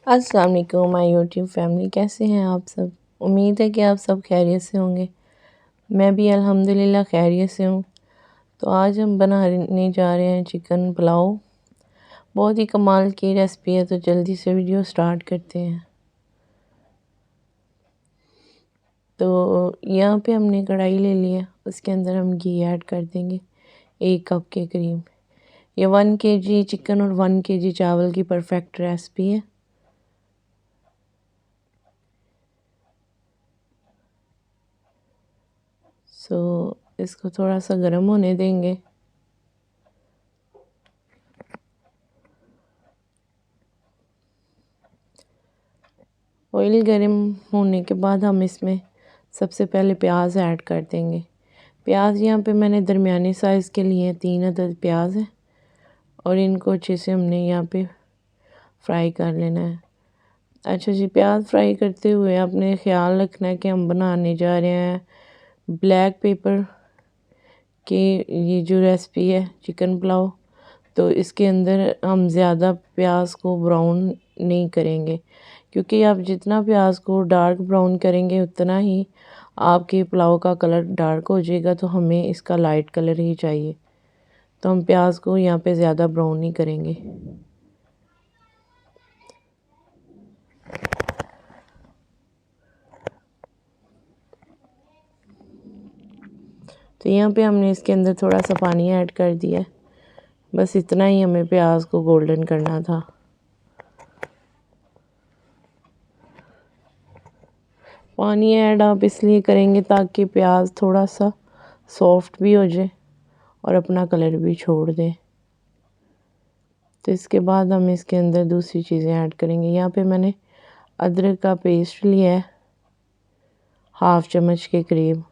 अस्सलाम वालेकुम my YouTube family, कैसे हैं आप सब। उम्मीद है कि आप सब खैरियत से होंगे। मैं भी अल्हम्दुलिल्लाह खैरियत से हूँ। तो आज हम बनाने जा रहे हैं चिकन पुलाव। बहुत ही कमाल की रेसिपी है, तो जल्दी से वीडियो स्टार्ट करते हैं। तो यहाँ पे हमने कढ़ाई ले लिया, उसके अंदर हम घी ऐड कर देंगे 1 कप के करीब। ये 1 kg चिकन और 1 kg चावल की परफेक्ट रेसिपी है। इसको थोड़ा सा गर्म होने देंगे। ऑयल गर्म होने के बाद हम इसमें सबसे पहले प्याज ऐड कर देंगे। प्याज यहाँ पे मैंने दरमियाने साइज़ के लिए 3 अदद प्याज है और इनको अच्छे से हमने यहाँ पे फ्राई कर लेना है। अच्छा जी, प्याज फ्राई करते हुए आपने ख़्याल रखना है कि हम बनाने जा रहे हैं ब्लैक पेपर की ये जो रेसिपी है चिकन पुलाव। तो इसके अंदर हम ज़्यादा प्याज को ब्राउन नहीं करेंगे, क्योंकि आप जितना प्याज को डार्क ब्राउन करेंगे उतना ही आपके पुलाव का कलर डार्क हो जाएगा। तो हमें इसका लाइट कलर ही चाहिए, तो हम प्याज को यहाँ पे ज़्यादा ब्राउन नहीं करेंगे। तो यहाँ पे हमने इसके अंदर थोड़ा सा पानी ऐड कर दिया है। बस इतना ही हमें प्याज को गोल्डन करना था। पानी ऐड आप इसलिए करेंगे ताकि प्याज थोड़ा सा सॉफ्ट भी हो जाए और अपना कलर भी छोड़ दे। तो इसके बाद हम इसके अंदर दूसरी चीज़ें ऐड करेंगे। यहाँ पे मैंने अदरक का पेस्ट लिया है 1/2 चम्मच के करीब,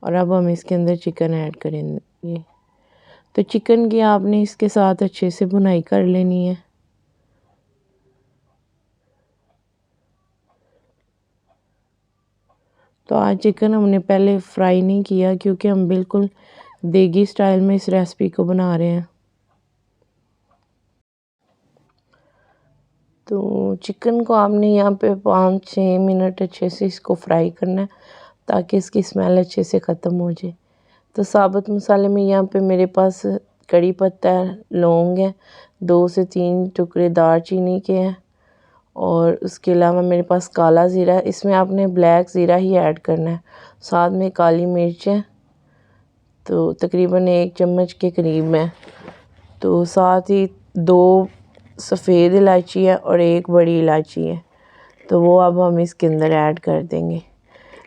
और अब हम इसके अंदर चिकन ऐड करेंगे। तो चिकन की आपने इसके साथ अच्छे से भुनाई कर लेनी है। तो आज चिकन हमने पहले फ्राई नहीं किया, क्योंकि हम बिल्कुल देगी स्टाइल में इस रेसिपी को बना रहे हैं। तो चिकन को आपने यहाँ पे 5-6 मिनट अच्छे से इसको फ्राई करना है, ताकि इसकी स्मेल अच्छे से ख़त्म हो जाए। तो साबुत मसाले में यहाँ पे मेरे पास कड़ी पत्ता है, लौंग है, 2 से 3 टुकड़े दालचीनी के हैं, और उसके अलावा मेरे पास काला ज़ीरा है। इसमें आपने ब्लैक ज़ीरा ही ऐड करना है। साथ में काली मिर्च है, तो तकरीबन 1 चम्मच के करीब है। तो साथ ही 2 सफ़ेद इलायची है और 1 बड़ी इलायची है, तो वो अब हम इसके अंदर ऐड कर देंगे।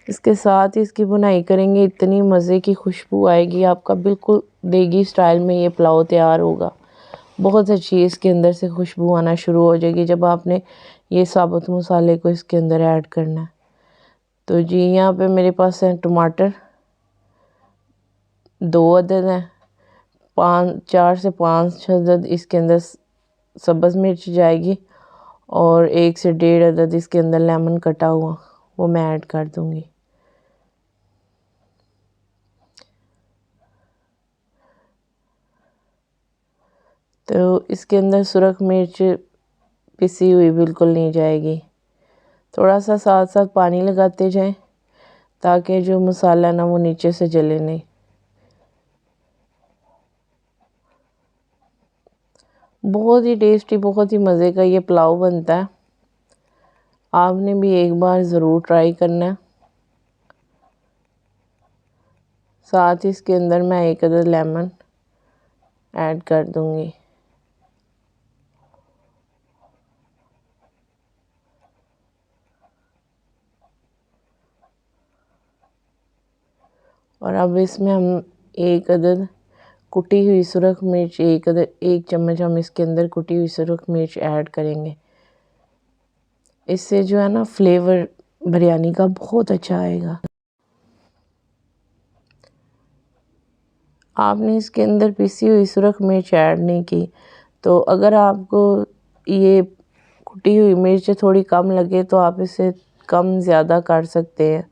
इसके साथ ही इसकी भुनाई करेंगे, इतनी मज़े की खुशबू आएगी, आपका बिल्कुल देगी स्टाइल में ये पुलाव तैयार होगा। बहुत अच्छी इसके अंदर से खुशबू आना शुरू हो जाएगी जब आपने ये साबुत मसाले को इसके अंदर ऐड करना है। तो जी यहाँ पे मेरे पास है टमाटर 2 अदद हैं, 4 से 5 अदद इसके अंदर सब्ज़ मिर्च जाएगी, और 1 से 1.5 अदद इसके अंदर लेमन कटा हुआ वो मैं ऐड कर दूँगी। तो इसके अंदर सुरख मिर्च पिसी हुई बिल्कुल नहीं जाएगी। थोड़ा सा साथ साथ पानी लगाते जाएं, ताकि जो मसाला ना वो नीचे से जले नहीं। बहुत ही टेस्टी, बहुत ही मज़े का ये पुलाव बनता है। आपने भी एक बार ज़रूर ट्राई करना है। साथ ही इसके अंदर मैं 1 अदद लेमन ऐड कर दूँगी। और अब इसमें हम 1 अदद कुटी हुई सुरख मिर्च, 1 चम्मच हम इसके अंदर कुटी हुई सुरख मिर्च ऐड करेंगे। इससे जो है ना फ्लेवर बिरयानी का बहुत अच्छा आएगा। आपने इसके अंदर पिसी हुई सुरख मिर्च ऐड नहीं की, तो अगर आपको ये कुटी हुई मिर्च थोड़ी कम लगे तो आप इसे कम ज़्यादा कर सकते हैं।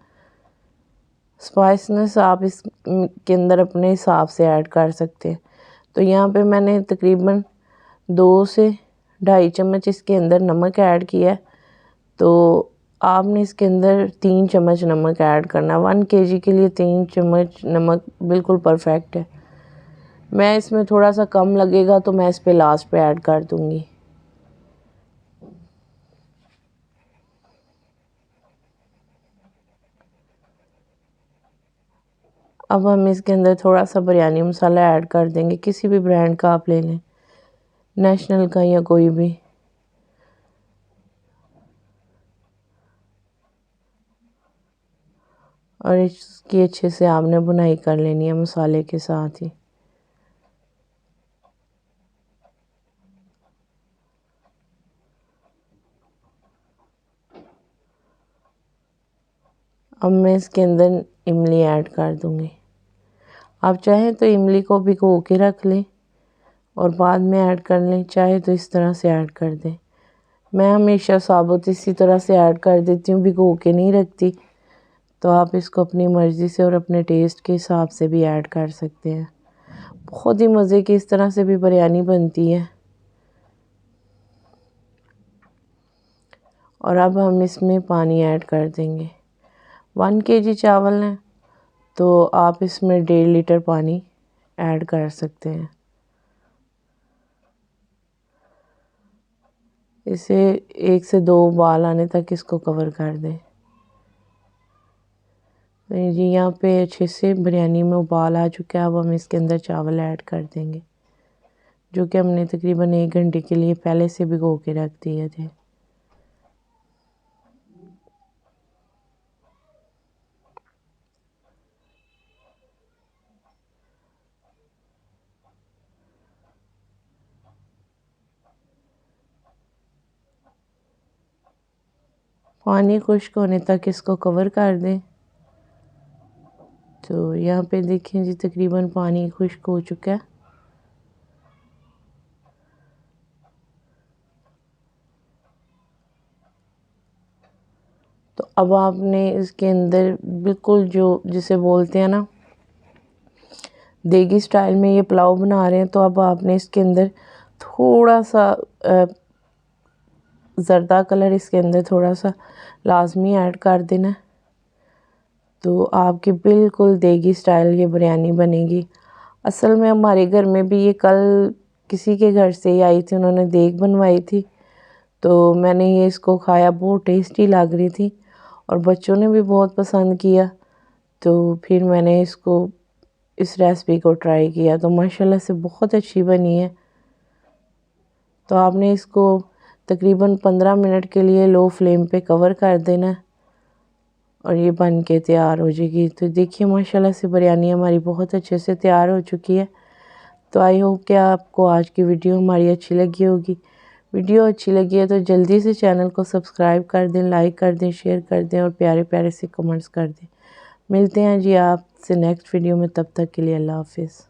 स्पाइसनेस आप इस के अंदर अपने हिसाब से ऐड कर सकते हैं। तो यहाँ पे मैंने तकरीबन 2 से 2.5 चम्मच इसके अंदर नमक ऐड किया है। तो आपने इसके अंदर 3 चम्मच नमक ऐड करना है। 1 kg के लिए 3 चम्मच नमक बिल्कुल परफेक्ट है। मैं इसमें थोड़ा सा कम लगेगा तो मैं इस पे लास्ट पे ऐड कर दूँगी। अब हम इसके अंदर थोड़ा सा बिरयानी मसाला ऐड कर देंगे, किसी भी ब्रांड का आप ले लें, नेशनल का या कोई भी। और इसकी अच्छे से आपने बुनाई कर लेनी है मसाले के साथ ही। अब मैं इसके अंदर इमली ऐड कर दूँगी। आप चाहें तो इमली को भिगो के रख लें और बाद में ऐड कर लें, चाहे तो इस तरह से ऐड कर दें। मैं हमेशा साबुत इसी तरह से ऐड कर देती हूँ, भिगो के नहीं रखती। तो आप इसको अपनी मर्ज़ी से और अपने टेस्ट के हिसाब से भी ऐड कर सकते हैं। बहुत ही मज़े की इस तरह से भी बिरयानी बनती है। और अब हम इसमें पानी ऐड कर देंगे। 1 kg चावल है तो आप इसमें 1.5 लीटर पानी ऐड कर सकते हैं। इसे 1 से 2 उबाल आने तक इसको कवर कर दें। जी यहाँ पे अच्छे से बिरयानी में उबाल आ चुका है। अब हम इसके अंदर चावल ऐड कर देंगे, जो कि हमने तकरीबन 1 घंटे के लिए पहले से भिगो के रख दिए थे। पानी खुश्क होने तक इसको कवर कर दें। तो यहाँ पे देखें जी तकरीबन पानी खुश्क हो चुका है। तो अब आपने इसके अंदर बिल्कुल जो जिसे बोलते हैं ना देगी स्टाइल में ये पुलाव बना रहे हैं, तो अब आपने इसके अंदर थोड़ा सा ज़र्दा कलर इसके अंदर थोड़ा सा लाजमी ऐड कर देना। तो आपकी बिल्कुल देगी स्टाइल ये बिरयानी बनेगी। असल में हमारे घर में भी ये कल किसी के घर से ही आई थी, उन्होंने देग बनवाई थी। तो मैंने ये इसको खाया, बहुत टेस्टी लग रही थी और बच्चों ने भी बहुत पसंद किया। तो फिर मैंने इसको इस रेसिपी को ट्राई किया तो माशाल्लाह से बहुत अच्छी बनी है। तो आपने इसको तकरीबन 15 मिनट के लिए लो फ्लेम पे कवर कर देना और ये बन के तैयार हो जाएगी। तो देखिए माशाल्लाह से बिरयानी हमारी बहुत अच्छे से तैयार हो चुकी है। तो आई होप कि आपको आज की वीडियो हमारी अच्छी लगी होगी। वीडियो अच्छी लगी है तो जल्दी से चैनल को सब्सक्राइब कर दें, लाइक कर दें, शेयर कर दें और प्यारे प्यारे से कमेंट्स कर दें। मिलते हैं जी आपसे नेक्स्ट वीडियो में, तब तक के लिए अल्लाह हाफिज़।